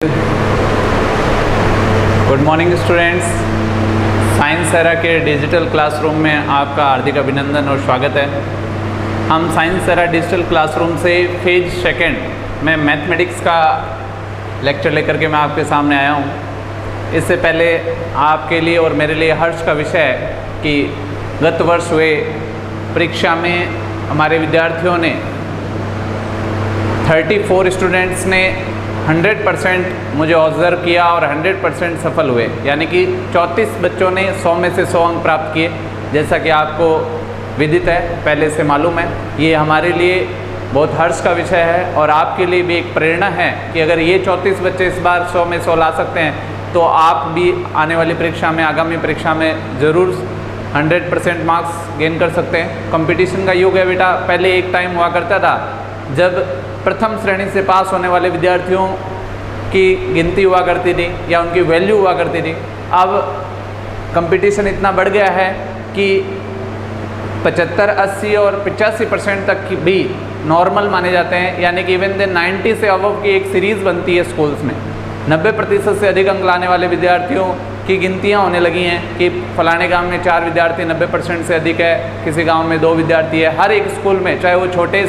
Good morning students. Science era के digital classroom में आपका हार्दिक अभिनंदन और स्वागत है। हम साइंस एरा डिजिटल क्लासरूम से फेज सेकंड में मैथमेटिक्स का लेक्चर लेकर के मैं आपके सामने आया हूँ। इससे पहले आपके लिए और मेरे लिए हर्ष का विषय है कि गत वर्ष हुए परीक्षा में हमारे विद्यार्थियों ने 34 स्टूडेंट्स ने 100% मुझे ऑब्जर्व किया और 100% सफल हुए, यानी कि 34 बच्चों ने 100 में से 100 अंक प्राप्त किए। जैसा कि आपको विदित है, पहले से मालूम है, ये हमारे लिए बहुत हर्ष का विषय है और आपके लिए भी एक प्रेरणा है कि अगर ये 34 बच्चे इस बार 100 में 100 ला सकते हैं तो आप भी आने वाली परीक्षा में, आगामी परीक्षा में ज़रूर 100% मार्क्स गेन कर सकते हैं। कंपटीशन का युग है बेटा। पहले एक टाइम हुआ करता था जब प्रथम श्रेणी से पास होने वाले विद्यार्थियों की गिनती हुआ करती थी या उनकी वैल्यू हुआ करती थी। अब कंपटीशन इतना बढ़ गया है कि 75, 80 और 85% तक की भी नॉर्मल माने जाते हैं, यानी कि इवन देन 90 से अबव की एक सीरीज़ बनती है स्कूल्स में। 90% से अधिक अंक लाने वाले विद्यार्थियों की गिनतियाँ होने लगी हैं कि फलाने गांव में 4 विद्यार्थी 90% से अधिक है, किसी गांव में 2 विद्यार्थी है। हर एक स्कूल में, चाहे वो छोटे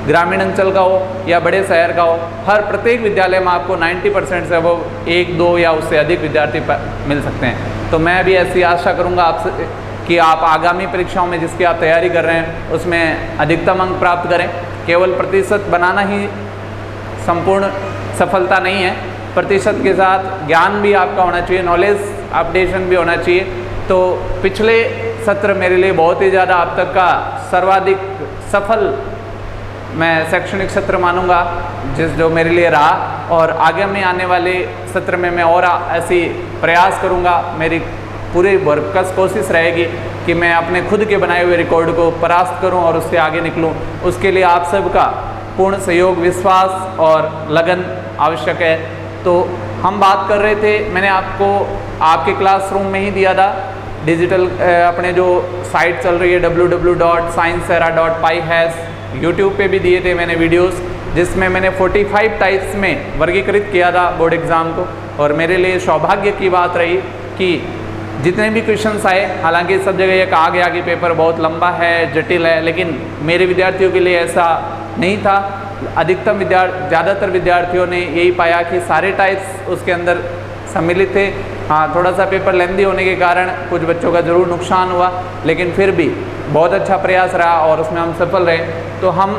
ग्रामीण अंचल का हो या बड़े शहर का हो, हर प्रत्येक विद्यालय में आपको 90% से वो 1, 2 या उससे अधिक विद्यार्थी मिल सकते हैं। तो मैं भी ऐसी आशा करूंगा आपसे कि आप आगामी परीक्षाओं में जिसकी आप तैयारी कर रहे हैं उसमें अधिकतम अंक प्राप्त करें। केवल प्रतिशत बनाना ही संपूर्ण सफलता नहीं है, प्रतिशत के साथ ज्ञान भी आपका होना चाहिए, नॉलेज अपडेशन भी होना चाहिए। तो पिछले सत्र मेरे लिए बहुत ही ज़्यादा अब तक का सर्वाधिक सफल मैं शैक्षणिक सत्र मानूंगा जो मेरे लिए रहा, और आगे में आने वाले सत्र में मैं और ऐसी प्रयास करूंगा। मेरी पूरी भरकस कोशिश रहेगी कि मैं अपने खुद के बनाए हुए रिकॉर्ड को परास्त करूं और उससे आगे निकलूं। उसके लिए आप सबका पूर्ण सहयोग, विश्वास और लगन आवश्यक है। तो हम बात कर रहे थे, मैंने आपको आपके क्लासरूम में ही दिया था डिजिटल अपने जो साइट चल रही है www.sciencera.py यूट्यूब पे भी दिए थे मैंने वीडियोस, जिसमें मैंने 45 टाइप्स में वर्गीकृत किया था बोर्ड एग्ज़ाम को। और मेरे लिए सौभाग्य की बात रही कि जितने भी क्वेश्चंस आए, हालांकि सब जगह ये कहा गया कि पेपर बहुत लंबा है, जटिल है, लेकिन मेरे विद्यार्थियों के लिए ऐसा नहीं था। अधिकतम ज़्यादातर विद्यार्थियों ने यही पाया कि सारे टाइप्स उसके अंदर सम्मिलित थे। हाँ, थोड़ा सा पेपर लेंदी होने के कारण कुछ बच्चों का ज़रूर नुकसान हुआ, लेकिन फिर भी बहुत अच्छा प्रयास रहा और उसमें हम सफल रहे। तो हम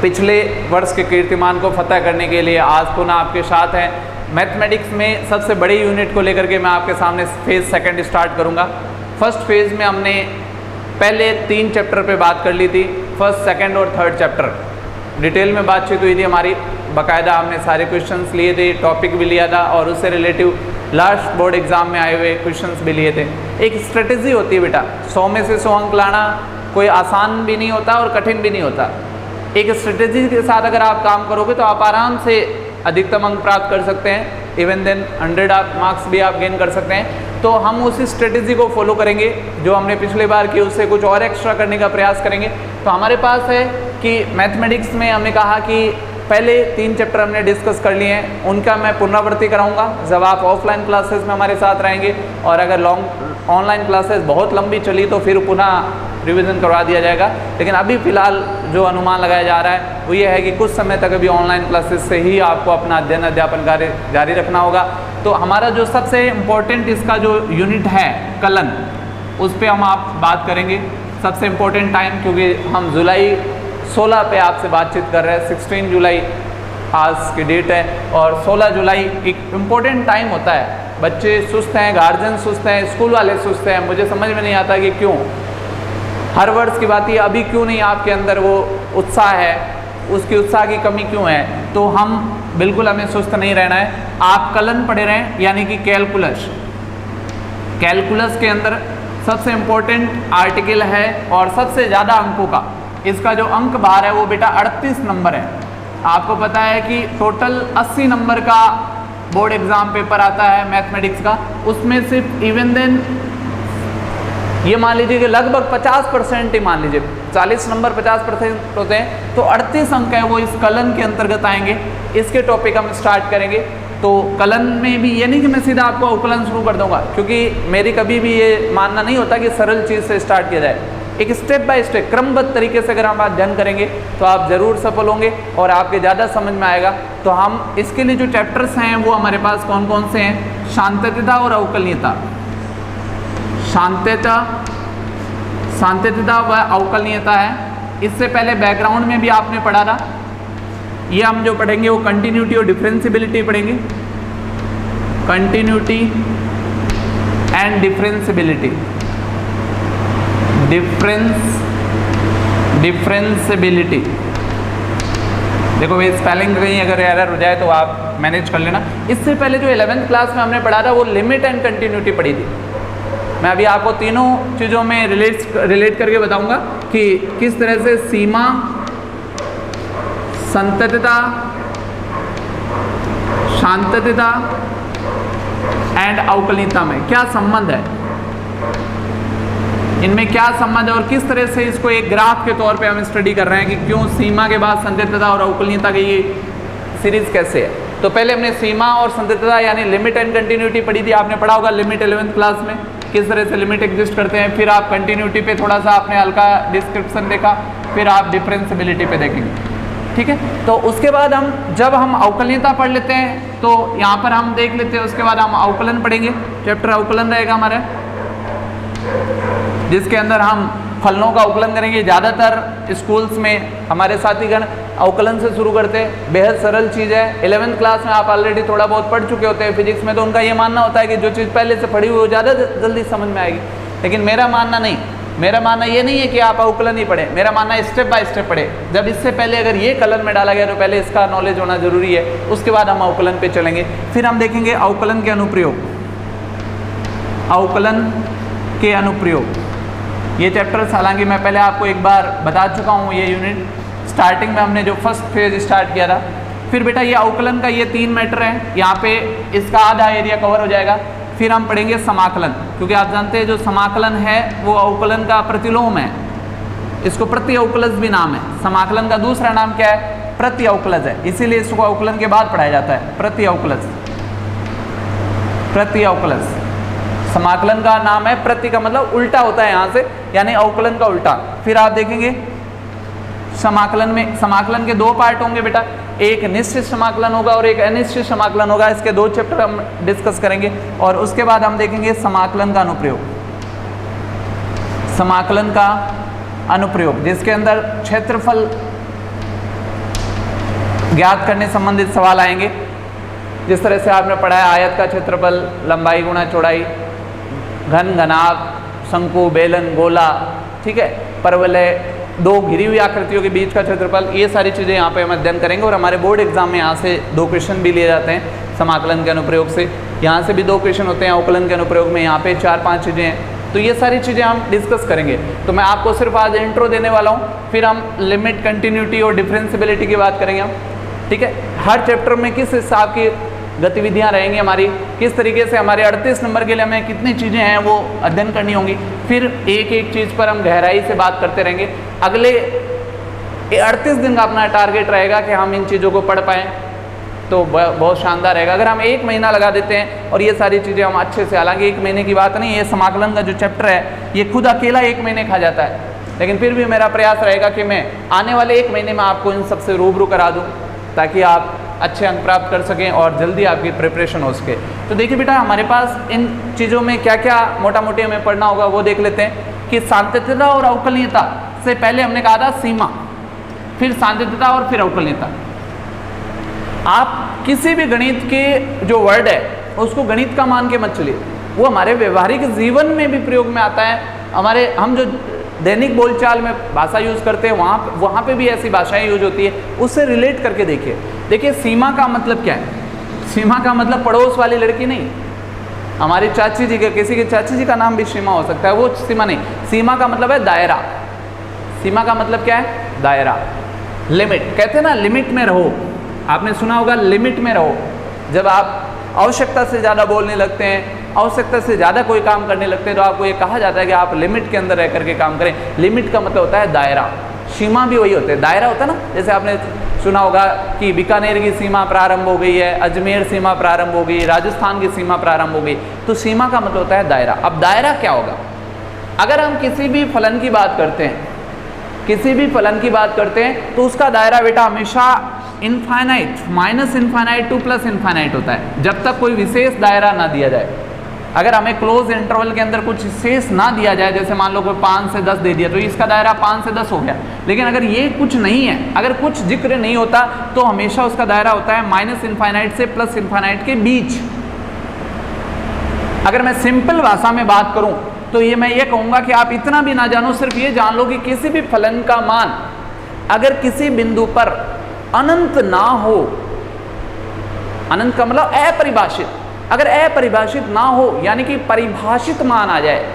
पिछले वर्ष के कीर्तिमान को फतह करने के लिए आज पुनः आपके साथ हैं। मैथमेटिक्स में सबसे बड़ी यूनिट को लेकर के मैं आपके सामने फेज़ सेकंड स्टार्ट करूंगा। फर्स्ट फेज़ में हमने पहले 3 चैप्टर पे बात कर ली थी, फर्स्ट, सेकंड और थर्ड चैप्टर। डिटेल में बातचीत हुई थी हमारी, बाकायदा हमने सारे क्वेश्चंस लिए थे, टॉपिक भी लिया था और उससे रिलेटिव लास्ट बोर्ड एग्ज़ाम में आए हुए क्वेश्चंस भी लिए थे। एक स्ट्रेटेजी होती है बेटा, 100 में से 100 अंक लाना कोई आसान भी नहीं होता और कठिन भी नहीं होता। एक स्ट्रेटेजी के साथ अगर आप काम करोगे तो आप आराम से अधिकतम अंक प्राप्त कर सकते हैं, इवन देन 100 मार्क्स भी आप गेन कर सकते हैं। तो हम उसी स्ट्रेटेजी को फॉलो करेंगे जो हमने पिछले बार की, उससे कुछ और एक्स्ट्रा करने का प्रयास करेंगे। तो हमारे पास है कि मैथमेटिक्स में हमने कहा कि पहले 3 चैप्टर हमने डिस्कस कर लिए हैं, उनका मैं पुनरावृत्ति कराऊंगा जब आप ऑफलाइन क्लासेस में हमारे साथ रहेंगे, और अगर ऑनलाइन क्लासेस बहुत लंबी चली तो फिर पुनः रिवीजन करवा दिया जाएगा। लेकिन अभी फ़िलहाल जो अनुमान लगाया जा रहा है वो ये है कि कुछ समय तक अभी ऑनलाइन क्लासेस से ही आपको अपना अध्ययन अध्यापन कार्य जारी रखना होगा। तो हमारा जो सबसे इम्पोर्टेंट इसका जो यूनिट है कलन, उस पर हम आप बात करेंगे। सबसे इम्पोर्टेंट टाइम, क्योंकि हम जुलाई 16 पे आपसे बातचीत कर रहे हैं, 16 जुलाई आज की डेट है, और 16 जुलाई एक इम्पोर्टेंट टाइम होता है। बच्चे सुस्त हैं, गार्जियन सुस्त हैं, स्कूल वाले सुस्त हैं। मुझे समझ में नहीं आता कि क्यों, हर वर्ष की बात है, अभी क्यों नहीं आपके अंदर वो उत्साह है, उसकी उत्साह की कमी क्यों है। तो हम बिल्कुल, हमें सुस्त नहीं रहना है। आप कलन पढ़े रहें, यानी कि कैलकुलस। कैलकुलस के अंदर सबसे इम्पोर्टेंट आर्टिकल है और सबसे ज़्यादा अंकों का, इसका जो अंक भार है वो बेटा 38 नंबर है। आपको पता है कि टोटल 80 नंबर का बोर्ड एग्ज़ाम पेपर आता है मैथमेटिक्स का, उसमें सिर्फ इवन देन ये मान लीजिए कि लगभग 50% ही मान लीजिए, 40 नंबर 50% होते हैं, तो 38 अंक है वो इस कलन के अंतर्गत आएंगे। इसके टॉपिक हम स्टार्ट करेंगे। तो कलन में भी ये नहीं कि मैं सीधा आपको अवकलन शुरू कर दूंगा, क्योंकि मेरी कभी भी ये मानना नहीं होता कि सरल चीज़ से स्टार्ट किया जाए। एक स्टेप बाय स्टेप क्रमबद्ध तरीके से अगर हम अध्ययन करेंगे तो आप ज़रूर सफल होंगे और आपके ज़्यादा समझ में आएगा। तो हम इसके लिए जो चैप्टर्स हैं वो हमारे पास कौन कौन से हैं? शांतता और अवकलनीयता। शांतता व अवकलनीयता है। इससे पहले बैकग्राउंड में भी आपने पढ़ा था। ये हम जो पढ़ेंगे वो कंटिन्यूटी और डिफरेंशियबिलिटी पढ़ेंगे। Continuity and differentiability. डिफरेंशियबिलिटी देखो ये स्पेलिंग कहीं अगर एरर हो जाए तो आप मैनेज कर लेना। इससे पहले जो 11th क्लास में हमने पढ़ा था वो लिमिट एंड कंटिन्यूटी पढ़ी थी। मैं अभी आपको तीनों चीज़ों में रिलेट करके बताऊंगा कि किस तरह से सीमा, संततता, शांतता एंड अवकलनीयता में क्या संबंध है, इनमें क्या संबंध है और किस तरह से इसको एक ग्राफ के तौर पे हम स्टडी कर रहे हैं कि क्यों सीमा के बाद संततता और अवकलनीयता की ये सीरीज कैसे है। तो पहले हमने सीमा और संततता यानी लिमिट एंड कंटिन्यूटी पढ़ी थी। आपने पढ़ा होगा लिमिट 11th क्लास में किस तरह से लिमिट एग्जिस्ट करते हैं। फिर आप कंटिन्यूटी पे थोड़ा सा आपने हल्का डिस्क्रिप्शन देखा, फिर आप डिफरेंशियबिलिटी पे देखेंगे, ठीक है। तो उसके बाद जब हम अवकलनीयता पढ़ लेते हैं तो यहाँ पर हम देख लेते हैं। उसके बाद हम अवकलन पढ़ेंगे। चैप्टर अवकलन रहेगा हमारा, जिसके अंदर हम फलनों का अवकलन करेंगे। ज़्यादातर स्कूल्स में हमारे साथीगण अवकलन से शुरू करते हैं। बेहद सरल चीज़ है। 11th क्लास में आप ऑलरेडी थोड़ा बहुत पढ़ चुके होते हैं फिजिक्स में, तो उनका ये मानना होता है कि जो चीज़ पहले से पढ़ी हुई वो ज़्यादा जल्दी समझ में आएगी। लेकिन मेरा मानना नहीं। मेरा मानना ये नहीं है कि आप अवकलन ही पढ़ें। मेरा मानना है स्टेप बाय स्टेप पढ़े। जब इससे पहले अगर ये कलन में डाला गया तो पहले इसका नॉलेज होना जरूरी है, उसके बाद हम अवकलन पे चलेंगे। फिर हम देखेंगे अवकलन के अनुप्रयोग। अवकलन के अनुप्रयोग ये चैप्टर्स हालांकि मैं पहले आपको एक बार बता चुका हूँ। ये यूनिट स्टार्टिंग में हमने जो फर्स्ट फेज स्टार्ट किया था। फिर बेटा ये अवकलन का ये 3 मैटर है, यहाँ पे इसका आधा एरिया कवर हो जाएगा। फिर हम पढ़ेंगे समाकलन, क्योंकि आप जानते हैं जो समाकलन है वो अवकलन का प्रतिलोम है। इसको प्रति अवकलज भी नाम है। समाकलन का दूसरा नाम क्या है? प्रति अवकलज है। इसीलिए इसको अवकलन के बाद पढ़ाया जाता है, प्रति अवकलज। प्रति अवकलज समाकलन का नाम है। प्रति का मतलब उल्टा होता है यहाँ से, यानी अवकलन का उल्टा। फिर आप देखेंगे समाकलन में, समाकलन के 2 पार्ट होंगे बेटा। एक निश्चित समाकलन होगा और एक अनिश्चित समाकलन होगा। इसके 2 चैप्टर हम डिस्कस करेंगे। और उसके बाद हम देखेंगे समाकलन का अनुप्रयोग। समाकलन का अनुप्रयोग जिसके अंदर क्षेत्रफल ज्ञात करने संबंधित सवाल आएंगे। जिस तरह से आपने पढ़ा है आयत का क्षेत्रफल, लंबाई गुणा चौड़ाई, घन घनाभ, शंकु, बेलन, गोला, ठीक है, परवलय, 2 घिरी हुई आकृतियों के बीच का क्षेत्रफल, ये सारी चीज़ें यहाँ पे हम अध्ययन करेंगे। और हमारे बोर्ड एग्जाम में यहाँ से 2 क्वेश्चन भी लिए जाते हैं समाकलन के अनुप्रयोग से। यहाँ से भी 2 क्वेश्चन होते हैं अवकलन के अनुप्रयोग में। यहाँ पे 4-5 चीज़ें हैं, तो ये सारी चीज़ें हम डिस्कस करेंगे। तो मैं आपको सिर्फ आज इंट्रो देने वाला हूँ, फिर हम लिमिट, कंटिन्यूटी और डिफरेंशियबिलिटी की बात करेंगे हम, ठीक है। हर चैप्टर में किस हिसाब की गतिविधियां रहेंगी हमारी, किस तरीके से हमारे 38 नंबर के लिए हमें कितनी चीज़ें हैं वो अध्ययन करनी होंगी। फिर एक एक चीज़ पर हम गहराई से बात करते रहेंगे। अगले 38 दिन का अपना टारगेट रहेगा कि हम इन चीज़ों को पढ़ पाएँ, तो बहुत शानदार रहेगा। अगर हम 1 महीना लगा देते हैं और ये सारी चीज़ें हम अच्छे से, हालांकि 1 महीने की बात नहीं, ये समाकलन का जो चैप्टर है ये खुद अकेला 1 महीने खा जाता है, लेकिन फिर भी मेरा प्रयास रहेगा कि मैं आने वाले 1 महीने में आपको इन सबसे रूबरू करा दूँ, ताकि आप अच्छे अंक प्राप्त कर सकें और जल्दी आपकी प्रिपरेशन हो सके। तो देखिए बेटा, हमारे पास इन चीज़ों में क्या क्या मोटा मोटी हमें पढ़ना होगा वो देख लेते हैं। कि शांतता और अवकलनीयता से पहले हमने कहा था सीमा, फिर शांतता और फिर अवकलनीयता। आप किसी भी गणित के जो वर्ड है उसको गणित का मान के मत चलिए, वो हमारे व्यवहारिक जीवन में भी प्रयोग में आता है। हम जो दैनिक बोलचाल में भाषा यूज़ करते हैं वहाँ पे भी ऐसी भाषाएं यूज होती है, उससे रिलेट करके देखिए सीमा का मतलब क्या है। सीमा का मतलब पड़ोस वाली लड़की नहीं। हमारी चाची जी का, किसी की चाची जी का नाम भी सीमा हो सकता है, वो सीमा नहीं। सीमा का मतलब है दायरा। सीमा का मतलब क्या है? दायरा, लिमिट। कहते हैं ना लिमिट में रहो, आपने सुना होगा लिमिट में रहो। जब आप आवश्यकता से ज़्यादा बोलने लगते हैं, आवश्यकता से ज़्यादा कोई काम करने लगते हैं, तो आपको ये कहा जाता है कि आप लिमिट के अंदर रह करके काम करें। लिमिट का मतलब होता है दायरा, सीमा भी वही होता है, दायरा होता है ना। जैसे आपने सुना होगा कि बीकानेर की सीमा प्रारंभ हो गई है, अजमेर सीमा प्रारंभ हो गई, राजस्थान की सीमा प्रारंभ हो गई। तो सीमा का मतलब होता है दायरा। अब दायरा क्या होगा? अगर हम किसी भी फलन की बात करते हैं, किसी भी फलन की बात करते हैं, तो उसका दायरा बेटा हमेशा infinite, minus infinite two plus infinite होता है, जब तक कोई विशेष दायरा ना दिया जाए। अगर हमें क्लोज इंटरवल के अंदर कुछ शेष ना दिया जाए, जैसे मान लो कोई 5 से 10 दे दिया, तो इसका दायरा 5 से 10 हो गया। लेकिन अगर ये कुछ नहीं है, अगर कुछ जिक्र नहीं होता, तो हमेशा उसका दायरा होता है माइनस इनफाइनाइट से प्लस इनफाइनाइट के बीच। अगर मैं सिंपल भाषा में बात करूं तो ये मैं ये कहूंगा कि आप इतना भी ना जानो, सिर्फ ये जान लो कि किसी भी फलन का मान अगर किसी बिंदु पर अनंत ना हो, अनंत का मतलब अपरिभाषित, अगर अपरिभाषित ना हो यानी कि परिभाषित मान आ जाए,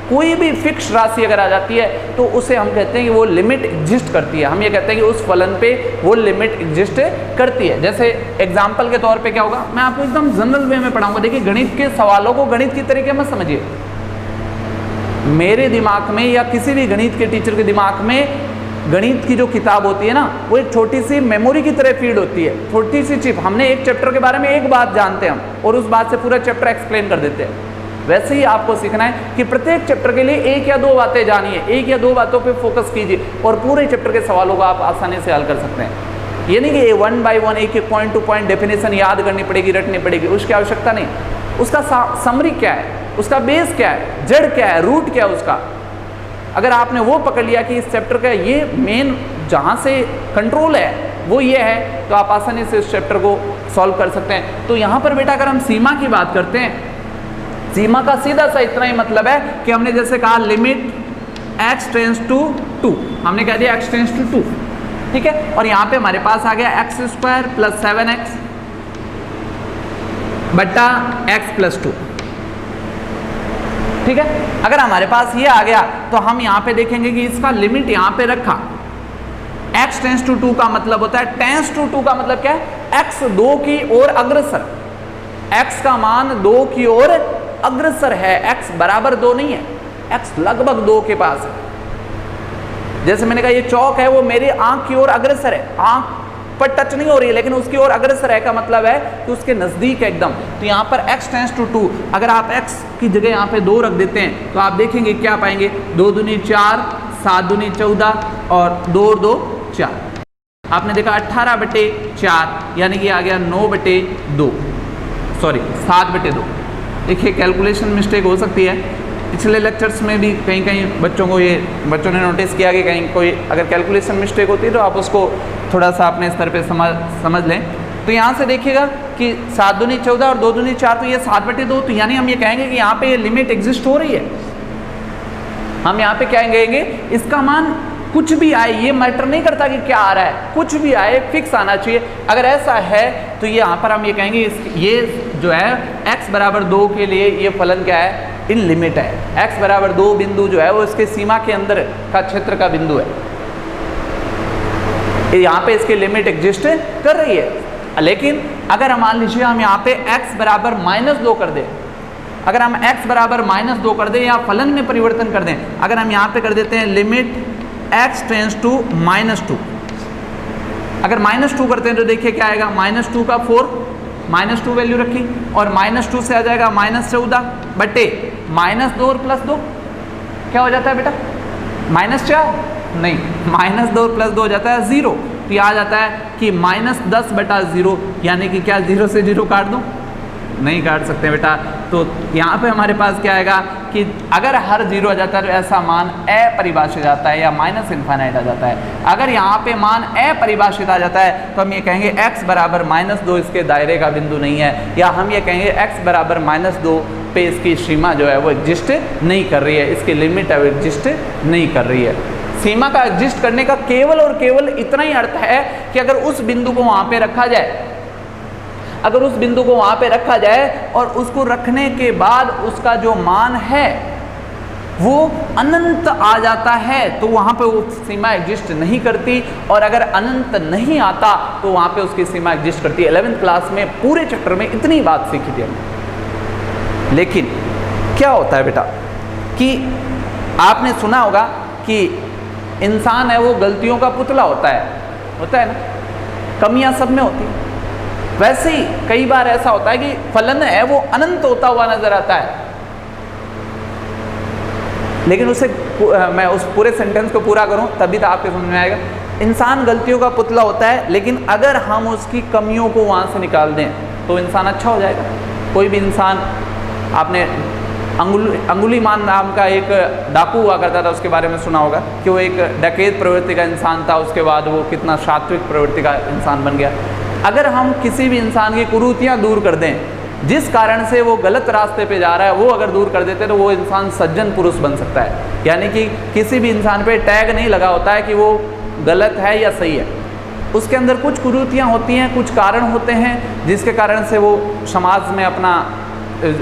कोई भी फिक्स राशि अगर आ जाती है, तो उसे हम कहते हैं कि वो लिमिट एग्जिस्ट करती है। हम ये कहते हैं कि उस फलन पे वो लिमिट एग्जिस्ट करती है। जैसे एग्जाम्पल के तौर पे क्या होगा, मैं आपको एकदम जनरल वे में पढ़ाऊंगा। देखिए, गणित के सवालों को गणित की तरीके में समझिए। मेरे दिमाग में या किसी भी गणित के टीचर के दिमाग में गणित की जो किताब होती है ना, वो एक छोटी सी मेमोरी की तरह फीड होती है, छोटी सी चिप। हमने एक चैप्टर के बारे में एक बात जानते हैं हम, और उस बात से पूरा चैप्टर एक्सप्लेन कर देते हैं। वैसे ही आपको सीखना है कि प्रत्येक चैप्टर के लिए एक या दो बातें जानिए, एक या दो बातों पे फोकस कीजिए, और पूरे चैप्टर के सवालों को आप आसानी से हल कर सकते हैं। ये नहीं कि 1 by 1 एक एक पॉइंट टू पॉइंट डेफिनेशन याद करनी पड़ेगी, रटनी पड़ेगी, उसकी आवश्यकता नहीं। उसका समरी क्या है, उसका बेस क्या है, जड़ क्या है, रूट क्या है उसका, अगर आपने वो पकड़ लिया कि इस चैप्टर का ये मेन जहाँ से कंट्रोल है वो ये है, तो आप आसानी से इस चैप्टर को सॉल्व कर सकते हैं। तो यहाँ पर बेटा अगर हम सीमा की बात करते हैं, सीमा का सीधा सा इतना ही मतलब है कि हमने जैसे कहा लिमिट x टेंस टू 2, हमने कह दिया x टेंस टू 2, ठीक है। और यहाँ पे हमारे पास आ गया x² प्लस 7x बट्टा x प्लस 2, ठीक है। अगर हमारे पास ये आ गया तो हम यहाँ पे देखेंगे कि इसका लिमिट यहाँ पे रखा, x टेंस टू 2 का मतलब होता है, टेंस टू 2 का मतलब क्या है, x 2 की ओर अग्रसर, x का मान 2 की ओर अग्रसर है, x बराबर 2 नहीं है, x लगभग 2 के पास है। जैसे मैंने कहा ये चौक है, वो मेरी आंख की ओर अग्रसर है, आंख पर टच नहीं हो रही है लेकिन उसकी ओर अग्रसर है, का मतलब है कि उसके नजदीक है एकदम। तो यहाँ पर x टेंस टू 2, अगर आप x की जगह यहाँ पे 2 रख देते हैं तो आप देखेंगे क्या पाएंगे, 2 दूनी 4, 7 दूनी 14 और 2 और 2 4। आपने देखा 18/4 यानी कि आ गया 9/2, सॉरी 7/2। देखिए कैलकुलेशन मिस्टेक हो सकती है, पिछले लेक्चर्स में भी कहीं कहीं बच्चों ने नोटिस किया कि कहीं कोई अगर कैलकुलेशन मिस्टेक होती है तो आप उसको थोड़ा सा अपने स्तर पे समझ लें। तो यहाँ से देखिएगा कि 7 दूनी 14 और 2 दूनी 4, तो ये 7/2, तो यानी हम ये कहेंगे कि यहाँ पे ये लिमिट एग्जिस्ट हो रही है। हम यहाँ पे क्या कहेंगे, इसका मान कुछ भी आए, ये मैटर नहीं करता कि क्या आ रहा है, कुछ भी आए फिक्स आना चाहिए। अगर ऐसा है तो ये यहाँ पर हम ये कहेंगे ये जो है x बराबर 2 के लिए ये फलन क्या है, इन लिमिट है। x बराबर 2 बिंदु जो है वो इसके सीमा के अंदर का क्षेत्र का बिंदु है, यहाँ पे इसकी लिमिट एग्जिस्ट कर रही है। लेकिन अगर हम मान लीजिए हम यहाँ पे x बराबर -2 कर दें, अगर हम x बराबर -2 कर दें या फलन में परिवर्तन कर दें, अगर हम यहाँ पे कर देते हैं लिमिट x टेंस टू -2, अगर -2 करते हैं तो देखिए क्या आएगा, -2 का 4, -2 वैल्यू रखी और -2 से आ जाएगा -14 बटे -2 और +2, क्या हो जाता है बेटा, -4 नहीं, -2 और +2 हो जाता है 0। तो ये आ जाता है कि -10/0, यानी कि क्या 0 से 0 काट दूं, नहीं काट सकते बेटा। तो यहाँ पे हमारे पास क्या आएगा कि अगर हर 0 आ जाता है तो ऐसा मान अपरिभाषित आता है या माइनस इनफाइनाइट आ जाता है। अगर यहाँ पे मान अपरिभाषित आ जाता है तो हम ये कहेंगे x बराबर -2 इसके दायरे का बिंदु नहीं है, या हम ये कहेंगे x बराबर -2 पे इसकी सीमा जो है वो एग्जिस्ट नहीं कर रही है, इसकी लिमिट है वो एग्जिस्ट नहीं कर रही है। सीमा का एग्जिस्ट करने का केवल और केवल इतना ही अर्थ है कि अगर उस बिंदु को वहाँ पे रखा जाए, अगर उस बिंदु को वहाँ पे रखा जाए और उसको रखने के बाद उसका जो मान है वो अनंत आ जाता है तो वहाँ पे वो सीमा एग्जिस्ट नहीं करती, और अगर अनंत नहीं आता तो वहाँ पे उसकी सीमा एग्जिस्ट करती है। 11th क्लास में पूरे चैप्टर में इतनी बात सीखी थी हमने। लेकिन क्या होता है बेटा कि आपने सुना होगा कि इंसान है वो गलतियों का पुतला होता है ना, कमियां सब में होती है। वैसे ही कई बार ऐसा होता है कि फलन है वो अनंत होता हुआ नजर आता है, लेकिन उसे मैं उस पूरे सेंटेंस को पूरा करूं तभी तो आपके समझ में आएगा। इंसान गलतियों का पुतला होता है, लेकिन अगर हम उसकी कमियों को वहां से निकाल दें तो इंसान अच्छा हो जाएगा। कोई भी इंसान, आपने अंगुलीमान नाम का एक डाकू हुआ करता था, उसके बारे में सुना होगा कि वो एक डकैत प्रवृत्ति का इंसान था, उसके बाद वो कितना सात्विक प्रवृत्ति का इंसान बन गया। अगर हम किसी भी इंसान की कुरीतियां दूर कर दें, जिस कारण से वो गलत रास्ते पे जा रहा है वो अगर दूर कर देते तो वो इंसान सज्जन पुरुष बन सकता है। यानी कि किसी भी इंसान पे टैग नहीं लगा होता है कि वो गलत है या सही है, उसके अंदर कुछ कुरीतियां होती हैं, कुछ कारण होते हैं जिसके कारण से वो समाज में अपना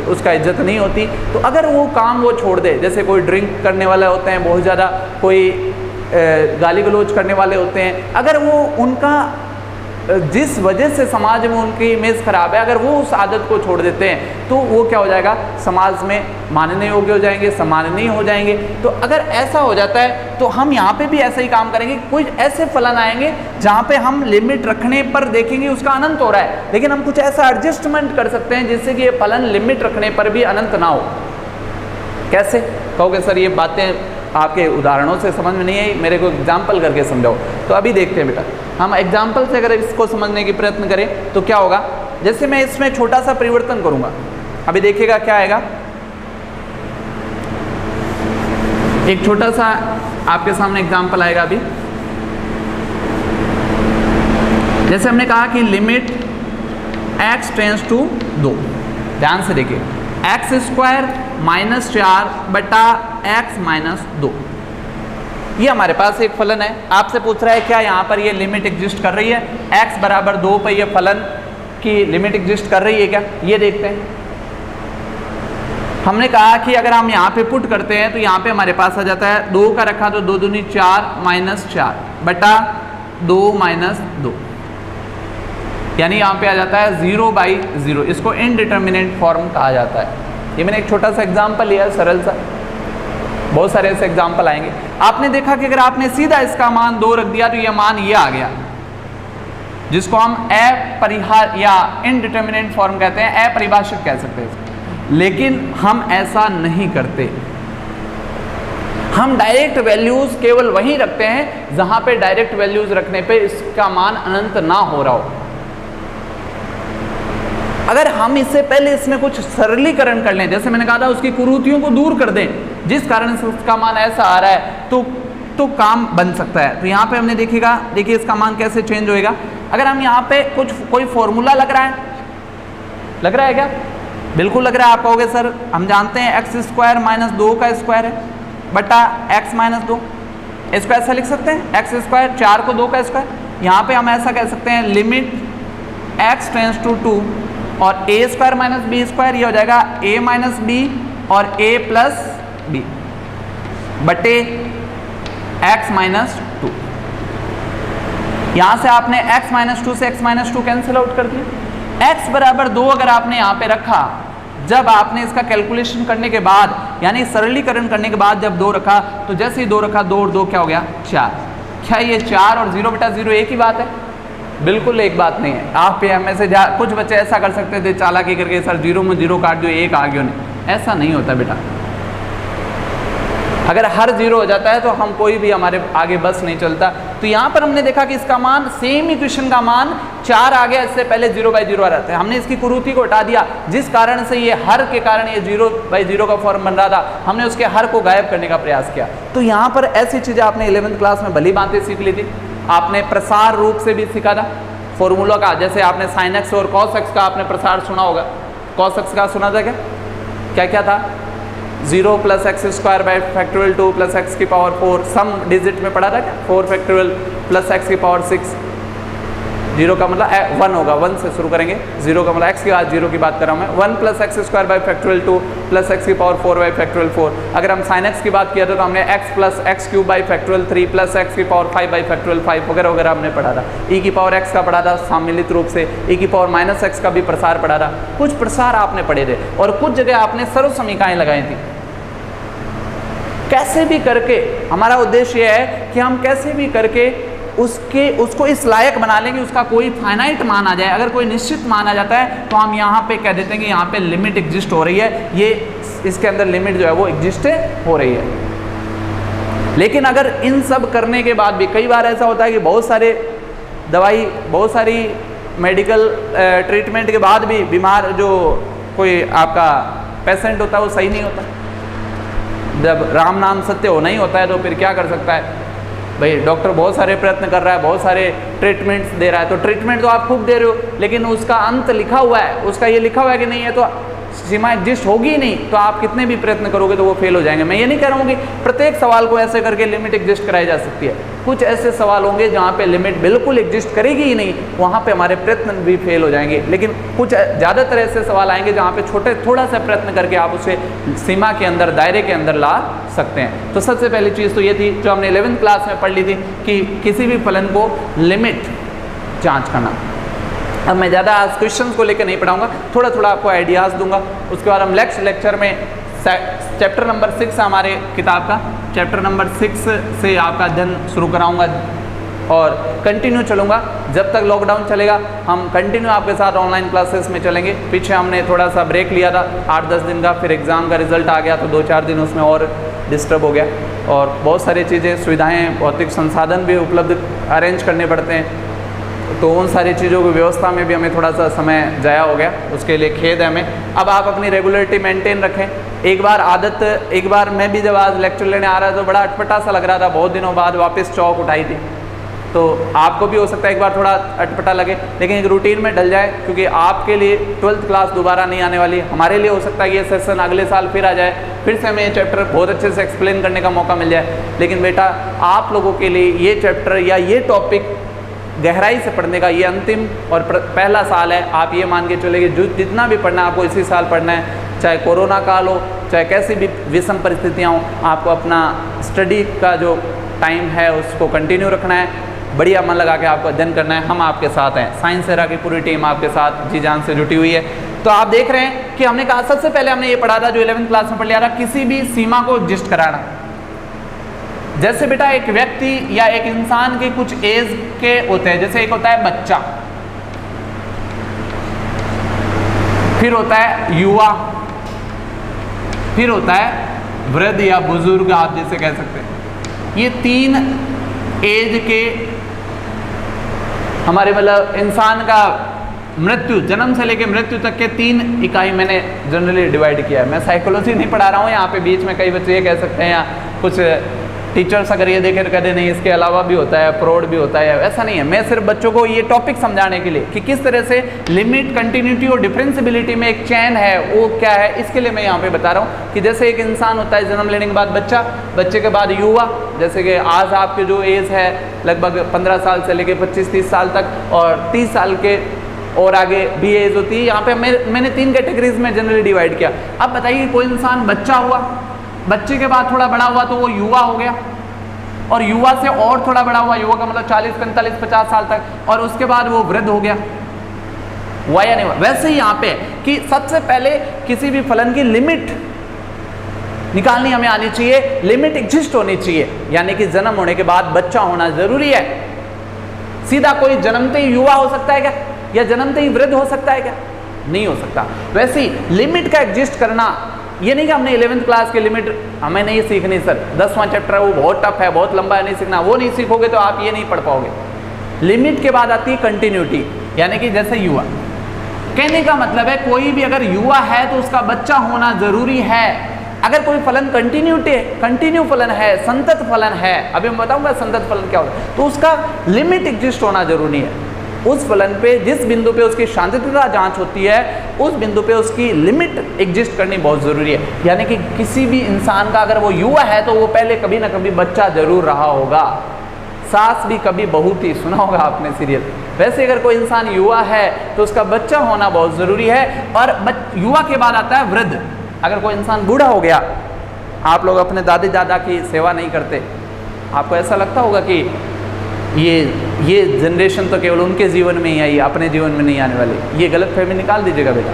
उसका इज्जत नहीं होती। तो अगर वो काम वो छोड़ दे, जैसे कोई ड्रिंक करने वाले होते हैं बहुत ज़्यादा, कोई गाली गलौज करने वाले होते हैं, अगर वो उनका जिस वजह से समाज में उनकी इमेज खराब है, अगर वो उस आदत को छोड़ देते हैं तो वो क्या हो जाएगा, समाज में मानने योग्य हो जाएंगे, सम्माननीय हो जाएंगे। तो अगर ऐसा हो जाता है तो हम यहाँ पे भी ऐसा ही काम करेंगे। कुछ ऐसे फलन आएंगे जहाँ पे हम लिमिट रखने पर देखेंगे उसका अनंत हो रहा है, लेकिन हम कुछ ऐसा एडजस्टमेंट कर सकते हैं जिससे कि ये फलन लिमिट रखने पर भी अनंत ना हो। कैसे कहोगे सर ये बातें आपके उदाहरणों से समझ में नहीं आई, मेरे को एग्जाम्पल करके समझाओ। तो अभी देखते हैं बेटा, हम एग्जाम्पल से अगर इसको समझने की प्रयत्न करें तो क्या होगा। जैसे मैं इसमें छोटा सा परिवर्तन करूंगा, अभी देखिएगा क्या आएगा। एक छोटा सा आपके सामने एग्जाम्पल आएगा अभी। जैसे हमने कहा कि लिमिट x टेंस टू 2, ध्यान से देखिए, x² माइनस 4 बटा x माइनस 2, ये हमारे पास एक फलन है। आपसे पूछ रहा है क्या यहाँ पर ये लिमिट एग्जिस्ट कर रही है, x बराबर 2 पर ये फलन की लिमिट एग्जिस्ट कर रही है क्या, ये देखते हैं। हमने कहा कि अगर हम यहाँ पे पुट करते हैं तो यहाँ पे हमारे पास आ जाता है 2 का रखा तो 2 दूनी 4 माइनस 4 बटा 2 माइनस 2, यानी यहाँ पे आ जाता है 0/0। इसको इनडिटर्मिनेट फॉर्म कहा जाता है। ये मैंने एक छोटा सा एग्जाम्पल लिया, सरल सा, बहुत सारे ऐसे एग्जाम्पल आएंगे। आपने देखा कि अगर आपने सीधा इसका मान 2 रख दिया तो ये मान ये आ गया, जिसको हम अपरिहार्य या इनडिटर्मिनेट फॉर्म कहते हैं, अपरिभाषित कह सकते हैं। लेकिन हम ऐसा नहीं करते, हम डायरेक्ट वैल्यूज केवल वहीं रखते हैं जहां पे डायरेक्ट वैल्यूज रखने पे इसका मान अनंत ना हो रहा हो। अगर हम इससे पहले इसमें कुछ सरलीकरण कर लें, जैसे मैंने कहा था उसकी कुरीतियों को दूर कर दें जिस कारण से उसका मान ऐसा आ रहा है, तो काम बन सकता है। तो यहाँ पे हमने देखिएगा, देखिए इसका मान कैसे चेंज होएगा। अगर हम यहाँ पे कोई फॉर्मूला लग रहा है क्या, बिल्कुल लग रहा है। आप कहोगे सर हम जानते हैं x² माइनस 2 का स्क्वायर है बटा x माइनस 2, इसको ऐसा लिख सकते हैं x², 4 को 2 का स्क्वायर। यहाँ पे हम ऐसा कह सकते हैं लिमिट x टेंस टू 2 और a² माइनस b², ये हो जाएगा a माइनस b और a प्लस b बटे x माइनस 2। यहाँ से आपने x माइनस 2 से x माइनस 2 कैंसिल आउट कर दिया। x बराबर 2 अगर आपने यहाँ पे रखा, जब आपने इसका कैलकुलेशन करने के बाद यानी सरलीकरण करने के बाद जब 2 रखा, तो जैसे ही 2 रखा 2 और 2 क्या हो गया 4। क्या ये 4 और 0 बटा 0 एक ही बात है? बिल्कुल एक बात नहीं है। आप में से कुछ बच्चे ऐसा कर सकते थे चालाकी करके, सर 0 में 0 काट दियो 1 आ गया नहीं, ऐसा नहीं होता बेटा। अगर हर 0 हो जाता है तो हम कोई भी हमारे आगे बस नहीं चलता। तो यहाँ पर हमने देखा कि इसका मान सेम इक्वेशन का मान 4 आ गया, इससे पहले 0/0 आ रहा था। हमने इसकी कुरीति को हटा दिया, जिस कारण से ये हर के कारण ये 0/0 का फॉर्म बन रहा था, हमने उसके हर को गायब करने का प्रयास किया। तो यहाँ पर ऐसी चीज़ें आपने 11th क्लास में भली बातें सीख ली थी। आपने प्रसार रूप से भी सीखा था फॉर्मूला का, जैसे आपने sin x और cos x का आपने प्रसार सुना होगा। cos x का सुना था क्या क्या था? 0 + x² बाई फैक्टोरियल 2 + x की पावर 4, सम डिजिट में पढ़ा था क्या? 4 फैक्टोरियल + x की पावर 6। 0 का मतलब 1 होगा, 1 से शुरू करेंगे। 0 का मतलब x के बाद 0 की बात कर रहा हूँ मैं। 1 plus x square by factorial 2 plus x की पावर 4 बाई फैक्टोरियल 4। अगर हम साइन x की बात किया था तो हमने x plus x cube by factorial 3 plus x की पावर 5 बाई फैक्टोरियल 5 वगैरह वगैरह हमने पढ़ा था। e की पावर x का पढ़ा था सम्मिलित रूप से, e की पावर माइनस x का भी प्रसार पढ़ा था। कुछ प्रसार आपने पढ़े थे और कुछ जगह आपने सर्व समीकरणाएं लगाई थी। कैसे भी करके हमारा उद्देश्य यह है कि हम कैसे भी करके उसको इस लायक बना लेंगे, उसका कोई फाइनाइट मान आ जाए। अगर कोई निश्चित मान आ जाता है तो हम यहाँ पे कह देते हैं कि यहाँ पे लिमिट एग्जिस्ट हो रही है, ये इसके अंदर लिमिट जो है वो एग्जिस्ट हो रही है। लेकिन अगर इन सब करने के बाद भी कई बार ऐसा होता है कि बहुत सारे दवाई, बहुत सारी मेडिकल ट्रीटमेंट के बाद भी बीमार जो कोई आपका पेशेंट होता है वो सही नहीं होता। जब राम नाम सत्य होना ही होता है तो फिर क्या कर सकता है भाई, डॉक्टर बहुत सारे प्रयत्न कर रहा है, बहुत सारे ट्रीटमेंट्स दे रहा है, तो ट्रीटमेंट तो आप खूब दे रहे हो लेकिन उसका अंत लिखा हुआ है, उसका ये लिखा हुआ है कि नहीं है तो सीमा एग्जिस्ट होगी ही नहीं, तो आप कितने भी प्रयत्न करोगे तो वो फेल हो जाएंगे। मैं ये नहीं कह रहा हूँ कि प्रत्येक सवाल को ऐसे करके लिमिट एग्जिस्ट कराई जा सकती है। कुछ ऐसे सवाल होंगे जहाँ पे लिमिट बिल्कुल एग्जिस्ट करेगी ही नहीं, वहाँ पे हमारे प्रयत्न भी फेल हो जाएंगे। लेकिन कुछ ज़्यादातर ऐसे सवाल आएंगे जहाँ पे छोटे थोड़ा सा प्रयत्न करके आप उसे सीमा के अंदर, दायरे के अंदर ला सकते हैं। तो सबसे पहली चीज़ तो ये थी जो हमने 11th क्लास में पढ़ ली थी कि किसी भी फलन को लिमिट जाँच करना। अब मैं ज़्यादा आज क्वेश्चन को लेकर नहीं पढ़ाऊंगा, थोड़ा थोड़ा आपको आइडियाज़ दूंगा। उसके बाद हम नेक्स्ट लेक्चर में चैप्टर नंबर 6 हमारे किताब का, चैप्टर नंबर 6 से आपका अध्ययन शुरू कराऊंगा और कंटिन्यू चलूँगा जब तक लॉकडाउन चलेगा। हम कंटिन्यू आपके साथ ऑनलाइन क्लासेस में चलेंगे। पीछे हमने थोड़ा सा ब्रेक लिया था 8-10 दिन का, फिर एग्ज़ाम का रिजल्ट आ गया तो 2-4 दिन उसमें और डिस्टर्ब हो गया और बहुत सारी चीज़ें, सुविधाएँ, भौतिक संसाधन भी उपलब्ध अरेंज करने पड़ते हैं, तो उन सारी चीज़ों की व्यवस्था में भी हमें थोड़ा सा समय जाया हो गया, उसके लिए खेद है हमें। अब आप अपनी रेगुलरिटी मेंटेन रखें। एक बार मैं भी जब आज लेक्चर लेने आ रहा था तो बड़ा अटपटा सा लग रहा था, बहुत दिनों बाद वापस चौक उठाई थी, तो आपको भी हो सकता है एक बार थोड़ा अटपटा लगे, लेकिन एक रूटीन में डल जाए क्योंकि आपके लिए 12th क्लास दोबारा नहीं आने वाली। हमारे लिए हो सकता है कि ये सेशन अगले साल फिर आ जाए, फिर से हमें ये चैप्टर बहुत अच्छे से एक्सप्लेन करने का मौका मिल जाए। लेकिन बेटा आप लोगों के लिए ये चैप्टर या ये टॉपिक गहराई से पढ़ने का ये अंतिम और पहला साल है। आप ये मान के चले कि जो जितना भी पढ़ना है आपको इसी साल पढ़ना है, चाहे कोरोना काल हो, चाहे कैसी भी विषम परिस्थितियाँ हों, आपको अपना स्टडी का जो टाइम है उसको कंटिन्यू रखना है, बढ़िया मन लगा के आपको अध्ययन करना है। हम आपके साथ हैं, साइंस एरा की पूरी टीम आपके साथ जी जान से जुटी हुई है। तो आप देख रहे हैं कि हमने कहा सबसे पहले हमने ये पढ़ा था जो 11th क्लास में पढ़ लिया था, किसी भी सीमा को एग्जिस्ट कराना। जैसे बेटा एक व्यक्ति या एक इंसान के कुछ एज के होते हैं, जैसे एक होता है बच्चा, फिर होता है युवा, फिर होता है वृद्ध या बुजुर्ग, आप जैसे कह सकते हैं। ये 3 एज के हमारे मतलब इंसान का मृत्यु, जन्म से लेकर मृत्यु तक के 3 इकाई मैंने जनरली डिवाइड किया है। मैं साइकोलॉजी नहीं पढ़ा रहा हूँ यहाँ पे, बीच में कई बच्चे ये कह सकते हैं या कुछ टीचर्स अगर ये देखे तो कहते नहीं इसके अलावा भी होता है, फ्रॉड भी होता है, ऐसा नहीं है। मैं सिर्फ बच्चों को ये टॉपिक समझाने के लिए कि किस तरह से लिमिट, कंटिन्यूटी और डिफरेंशियबिलिटी में एक चैन है वो क्या है, इसके लिए मैं यहाँ पे बता रहा हूँ कि जैसे एक इंसान होता है जन्म लेने के बाद बच्चा, बच्चे के बाद युवा, जैसे कि आज आपके जो एज है लगभग 15 साल से लेकर 25-30 साल तक, और 30 साल के और आगे भी एज होती है। यहाँ पे मैंने 3 कैटेगरीज में जनरली डिवाइड किया। अब बताइए कोई इंसान बच्चा हुआ, बच्चे के बाद थोड़ा बड़ा हुआ तो वो युवा हो गया, और युवा से और थोड़ा बड़ा हुआ, युवा का मतलब 40, 45, 50 साल तक, और उसके बाद वो वृद्ध हो गया। हुआ या नहीं हुआ? वैसे ही यहाँ पे कि सबसे पहले किसी भी फलन की लिमिट निकालनी हमें आनी चाहिए, लिमिट एग्जिस्ट होनी चाहिए, यानी कि जन्म होने के बाद बच्चा होना जरूरी है। सीधा कोई जन्मते ही युवा हो सकता है क्या, या जन्मते ही वृद्ध हो सकता है क्या? नहीं हो सकता। वैसे ही लिमिट का एग्जिस्ट करना, ये नहीं कि हमने 11th क्लास की लिमिट हमें नहीं सीखनी सर, 10वां चैप्टर है वो बहुत टफ है, बहुत लंबा है, नहीं सीखना, वो नहीं सीखोगे तो आप ये नहीं पढ़ पाओगे। लिमिट के बाद आती है कंटिन्यूटी, यानी कि जैसे युवा, कहने का मतलब है कोई भी अगर युवा है तो उसका बच्चा होना जरूरी है। अगर कोई फलन कंटिन्यू फलन है, संतत फलन है, अभी मैं बताऊंगा संतत फलन क्या होता है, तो उसका लिमिट एग्जिस्ट होना जरूरी है। उस फलन पे जिस बिंदु पे उसकी शांतता जांच होती है, उस बिंदु पे उसकी लिमिट एग्जिस्ट करनी बहुत ज़रूरी है। यानी कि किसी भी इंसान का अगर वो युवा है तो वो पहले कभी ना कभी बच्चा जरूर रहा होगा। सास भी कभी बहू थी, सुना होगा आपने सीरियल। वैसे अगर कोई इंसान युवा है तो उसका बच्चा होना बहुत ज़रूरी है। और युवा के बाद आता है वृद्ध। अगर कोई इंसान बूढ़ा हो गया, आप लोग अपने दादी दादा की सेवा नहीं करते, आपको ऐसा लगता होगा कि ये जनरेशन तो केवल उनके जीवन में ही आई, अपने जीवन में नहीं आने वाली। ये गलतफहमी निकाल दीजिएगा बेटा।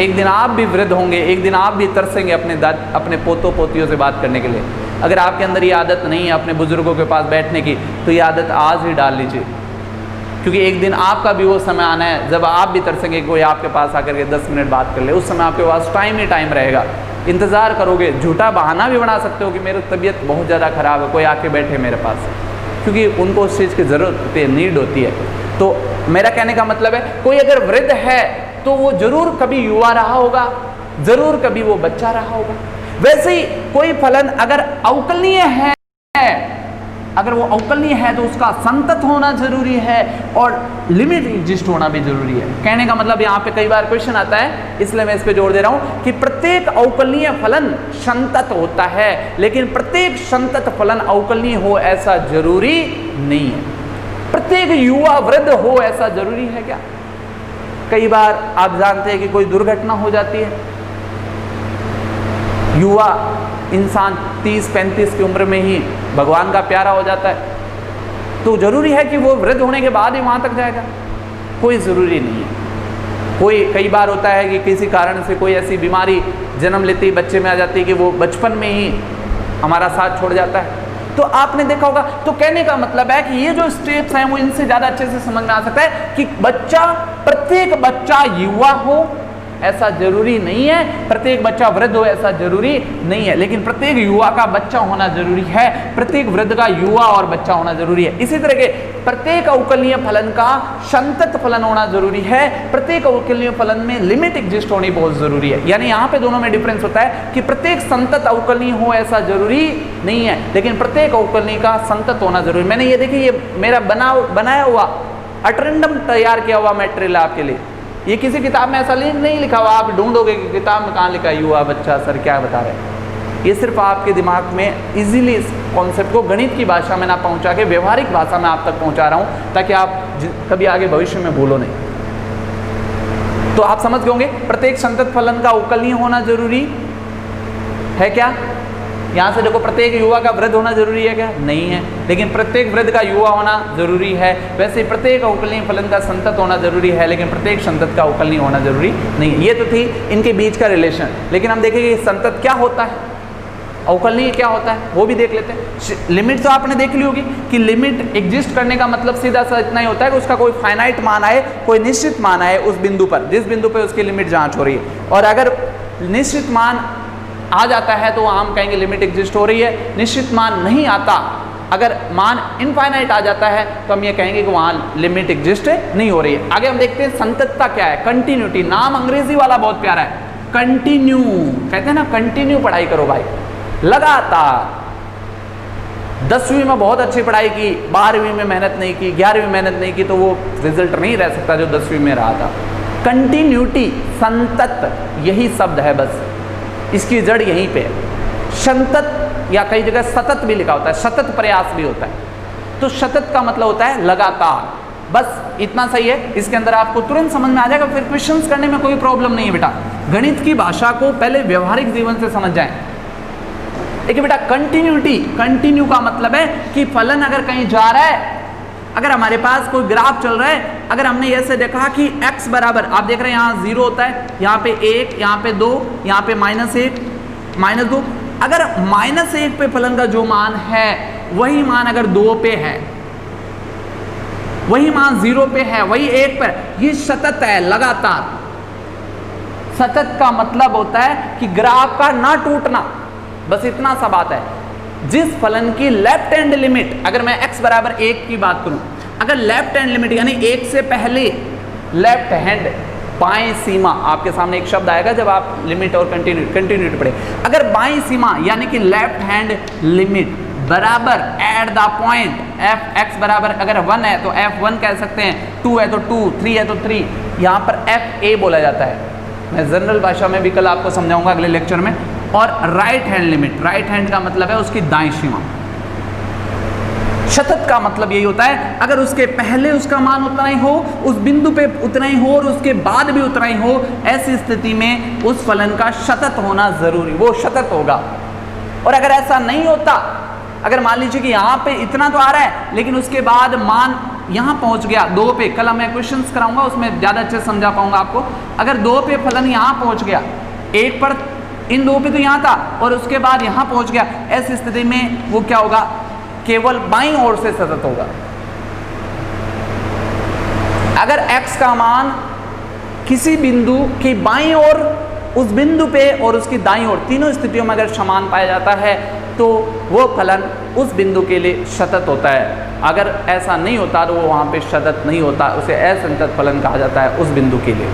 एक दिन आप भी वृद्ध होंगे, एक दिन आप भी तरसेंगे अपने पोतों पोतियों से बात करने के लिए। अगर आपके अंदर ये आदत नहीं है अपने बुजुर्गों के पास बैठने की, तो ये आदत आज ही डाल लीजिए, क्योंकि एक दिन आपका भी वो समय आना है जब आप भी तरसेंगे कोई आपके पास आकर के 10 मिनट बात कर ले। उस समय आपके पास टाइम ही टाइम रहेगा, इंतज़ार करोगे। झूठा बहाना भी बना सकते हो कि मेरी तबीयत बहुत ज़्यादा ख़राब है, कोई आके बैठे मेरे पास, क्योंकि उनको उस चीज़ की ज़रूरत होती है, नीड होती है। तो मेरा कहने का मतलब है, कोई अगर वृद्ध है तो वो ज़रूर कभी युवा रहा होगा, ज़रूर कभी वो बच्चा रहा होगा। वैसे ही कोई फलन अगर अवकलनीय है, अगर वो अवकलनीय है तो उसका संतत होना जरूरी है और लिमिट एग्जिस्ट होना भी जरूरी है। कहने का मतलब यहाँ पे कई बार क्वेश्चन आता है, इसलिए मैं इस पे जोर दे रहा हूँ कि प्रत्येक अवकलनीय फलन संतत होता है, लेकिन प्रत्येक संतत फलन अवकलनीय हो ऐसा जरूरी नहीं है। प्रत्येक युवा वृद्ध हो ऐसा जरूरी है क्या? कई बार आप जानते हैं कि कोई दुर्घटना हो जाती है, युवा इंसान 30-35 की उम्र में ही भगवान का प्यारा हो जाता है, तो जरूरी है कि वो वृद्ध होने के बाद ही वहां तक जाएगा? कोई ज़रूरी नहीं है। कई बार होता है कि किसी कारण से कोई ऐसी बीमारी जन्म लेते ही बच्चे में आ जाती है कि वो बचपन में ही हमारा साथ छोड़ जाता है। तो आपने देखा होगा, तो कहने का मतलब है कि ये जो स्टेप्स हैं वो इनसे ज़्यादा अच्छे से समझ में आ सकता है कि प्रत्येक बच्चा युवा हो ऐसा जरूरी नहीं है, प्रत्येक बच्चा वृद्ध हो ऐसा जरूरी नहीं है, लेकिन प्रत्येक युवा का बच्चा होना जरूरी है, प्रत्येक वृद्ध का युवा और बच्चा होना जरूरी है। इसी तरह के प्रत्येक अवकलनीय फलन का संतत फलन होना जरूरी है, प्रत्येक अवकलनीय फलन में लिमिट एग्जिस्ट होनी बहुत जरूरी है। यानी यहाँ पे दोनों में डिफरेंस होता है कि प्रत्येक संतत अवकलनीय हो ऐसा जरूरी नहीं है, लेकिन प्रत्येक अवकलनीय का संतत होना जरूरी। मैंने ये देखिए, ये मेरा बनाया हुआ अटरेंडम तैयार किया हुआ मटेरियल आपके लिए, ये किसी किताब में ऐसा नहीं लिखा हुआ, आप ढूंढोगे कि किताब में कहाँ लिखा युवा बच्चा सर क्या बता रहे हैं। ये सिर्फ आपके दिमाग में इजीली इस कॉन्सेप्ट को गणित की भाषा में ना पहुंचा के व्यवहारिक भाषा में आप तक पहुंचा रहा हूं, ताकि आप कभी आगे भविष्य में भूलो नहीं। तो आप समझ गए होंगे प्रत्येक संतत फलन का अवकलनीय होना जरूरी है क्या? यहाँ से देखो, प्रत्येक युवा का वृद्ध होना जरूरी है क्या? नहीं है, लेकिन प्रत्येक वृद्ध का युवा होना जरूरी है। वैसे प्रत्येक अवकलनीय फलन का संतत होना जरूरी है, लेकिन प्रत्येक संतत का अवकलनीय होना जरूरी नहीं है। ये तो थी इनके बीच का रिलेशन, लेकिन हम देखेंगे संतत क्या होता है, अवकलनीय क्या होता है, वो भी देख लेते हैं। लिमिट तो आपने देख ली होगी कि लिमिट एग्जिस्ट करने का मतलब सीधा सा इतना ही होता है कि उसका कोई फाइनाइट मान आए, कोई निश्चित मान आए उस बिंदु पर, जिस बिंदु पर उसकी लिमिट जांच हो रही है। और अगर निश्चित मान आ जाता है तो हम कहेंगे लिमिट एग्जिस्ट हो रही है। निश्चित मान नहीं आता, अगर मान इनफाइनाइट आ जाता है तो हम ये कहेंगे कि वहाँ लिमिट एग्जिस्ट नहीं हो रही है। आगे हम देखते हैं संततता क्या है, कंटिन्यूटी। नाम अंग्रेजी वाला बहुत प्यारा है, कंटिन्यू कहते हैं ना, कंटिन्यू पढ़ाई करो भाई, लगातार। 10वीं में बहुत अच्छी पढ़ाई की, 12वीं में मेहनत नहीं की, 11वीं मेहनत नहीं की, तो वो रिजल्ट नहीं रह सकता जो 10वीं में रहा था। कंटिन्यूटी, संतत, यही शब्द है, बस इसकी जड़ यहीं पे है। संतत या कई जगह सतत भी लिखा होता है, सतत प्रयास भी होता है। तो सतत का मतलब होता है लगातार, बस इतना सही है। इसके अंदर आपको तुरंत समझ में आ जाएगा, फिर क्वेश्चंस करने में कोई प्रॉब्लम नहीं है बेटा। गणित की भाषा को पहले व्यवहारिक जीवन से समझ जाएं। देखिए बेटा, कंटिन्यूटी, कंटिन्यू का मतलब है कि फलन अगर कहीं जा रहा है, अगर हमारे पास कोई ग्राफ चल रहा है, अगर हमने ऐसे देखा कि x बराबर, आप देख रहे हैं यहाँ 0 होता है, यहाँ पे 1, यहाँ पे 2, यहाँ पे -1, -2, अगर -1 पे फलन का जो मान है वही मान अगर 2 पे है, वही मान 0 पे है, वही 1 पर, ये सतत है, लगातार। सतत का मतलब होता है कि ग्राफ का ना टूटना, बस इतना सा बात है। जिस फलन की लेफ्ट हैंड लिमिट, अगर मैं x बराबर 1 की बात करूं, अगर लेफ्ट हैंड लिमिट यानी 1 से पहले लेफ्ट हैंड बाएं सीमा, आपके सामने एक शब्द आएगा जब आप लिमिट और कंटिन्यूटी पढ़े, अगर बाएं सीमा यानी कि लेफ्ट हैंड लिमिट बराबर at the point f x बराबर अगर 1 है तो f1 कह सकते हैं, 2 है तो 2, 3 है तो 3, यहाँ पर fa बोला जाता है। मैं जनरल भाषा में भी कल आपको समझाऊंगा अगले लेक्चर में। और right hand limit, right hand का मतलब है उसकी दाईं सीमा। शतत का मतलब यही होता है, अगर उसके पहले उसका मान उतना ही हो, उस बिंदु पे उतना ही हो और उसके बाद भी उतना ही हो, ऐसी स्थिति में उस फलन का शतत होना जरूरी, वो शतत होगा। और अगर ऐसा नहीं होता, अगर मान लीजिए कि यहाँ पे इतना तो आ रहा है लेकिन उसके बाद मान यहाँ पहुँच गया 2 पे, कल मैं क्वेश्चंस कराऊंगा उसमें ज़्यादा अच्छे से समझा पाऊंगा आपको। अगर 2 पे फलन यहाँ पहुँच गया, 1 पर इन 2 पे तो यहाँ था और उसके बाद यहाँ पहुँच गया, ऐसी स्थिति में वो क्या होगा, केवल बाईं ओर से सतत होगा। अगर x का मान किसी बिंदु की बाईं ओर, उस बिंदु पे और उसकी दाईं ओर, तीनों स्थितियों में अगर समान पाया जाता है तो वो फलन उस बिंदु के लिए शतत होता है। अगर ऐसा नहीं होता तो वो वहाँ पे शतत नहीं होता, उसे असंतत फलन कहा जाता है उस बिंदु के लिए।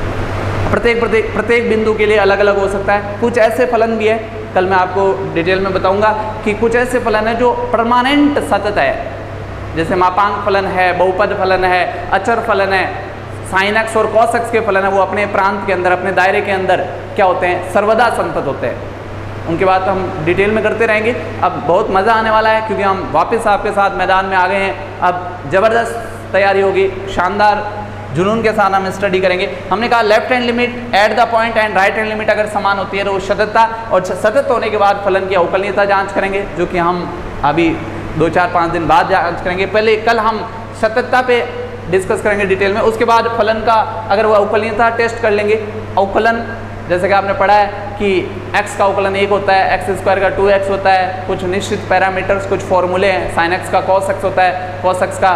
प्रत्येक बिंदु के लिए अलग अलग हो सकता है। कुछ ऐसे फलन भी है, कल मैं आपको डिटेल में बताऊंगा कि कुछ ऐसे फलन है जो परमानेंट सतत है, जैसे मापांक फलन है, बहुपद फलन है, अचर फलन है, साइन एक्स और कॉस एक्स के फलन है, वो अपने प्रांत के अंदर, अपने दायरे के अंदर क्या होते हैं, सर्वदा संतत होते हैं। उनके बाद तो हम डिटेल में करते रहेंगे। अब बहुत मज़ा आने वाला है क्योंकि हम वापस आपके साथ मैदान में आ गए हैं। अब ज़बरदस्त तैयारी होगी, शानदार जुनून के साथ हम स्टडी करेंगे। हमने कहा left hand limit at the point and right hand limit अगर समान होती है तो वो शततता, और सतत होने के बाद फलन की अवकलनीयता जांच करेंगे, जो कि हम अभी 2, 4, 5 दिन बाद जांच करेंगे। पहले कल हम शततता पे डिस्कस करेंगे डिटेल में, उसके बाद फलन का अगर वो अवकलनीयता टेस्ट कर लेंगे। अवकलन जैसे कि आपने पढ़ा है कि x का अवकलन 1 होता है, x स्क्वायर का 2x होता है, कुछ निश्चित पैरामीटर्स, कुछ फॉर्मूले हैं। साइन x का cos x होता है, cos x का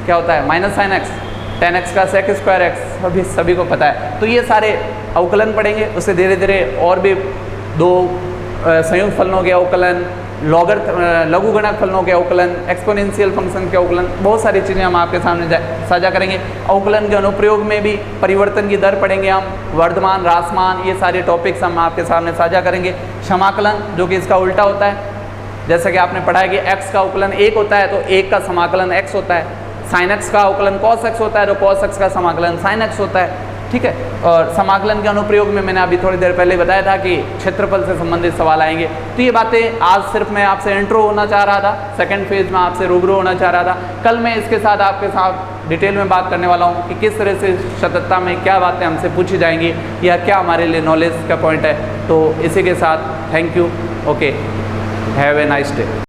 क्या होता है minus sine x, tan x का sec स्क्वायर x, सभी को पता है। तो ये सारे अवकलन पढ़ेंगे, उससे धीरे धीरे और भी 2 संयुक्त फलनों के अवकलन, लघुगणक फलनों के अवकलन, एक्सपोनेंशियल फंक्शन के अवकलन, बहुत सारी चीज़ें हम आपके सामने साझा करेंगे। अवकलन के अनुप्रयोग में भी परिवर्तन की दर पढ़ेंगे हम, वर्धमान, ह्रासमान, ये सारे टॉपिक्स हम आपके सामने साझा करेंगे। समाकलन जो कि इसका उल्टा होता है, जैसा कि आपने पढ़ा है कि x का अवकलन 1 होता है तो 1 का समाकलन x होता है, साइन x का अवकलन cos x होता है तो cos x का समाकलन sin x होता है। ठीक है, और समाकलन के अनुप्रयोग में मैंने अभी थोड़ी देर पहले बताया था कि क्षेत्रफल से संबंधित सवाल आएंगे। तो ये बातें आज सिर्फ मैं आपसे इंट्रो होना चाह रहा था, सेकंड फेज में आपसे रूबरू होना चाह रहा था। कल मैं इसके साथ आपके साथ डिटेल में बात करने वाला हूँ कि किस तरह से शततता में क्या बातें हमसे पूछी जाएंगी या क्या हमारे लिए नॉलेज का पॉइंट है। तो इसी के साथ thank you, okay, have a nice day.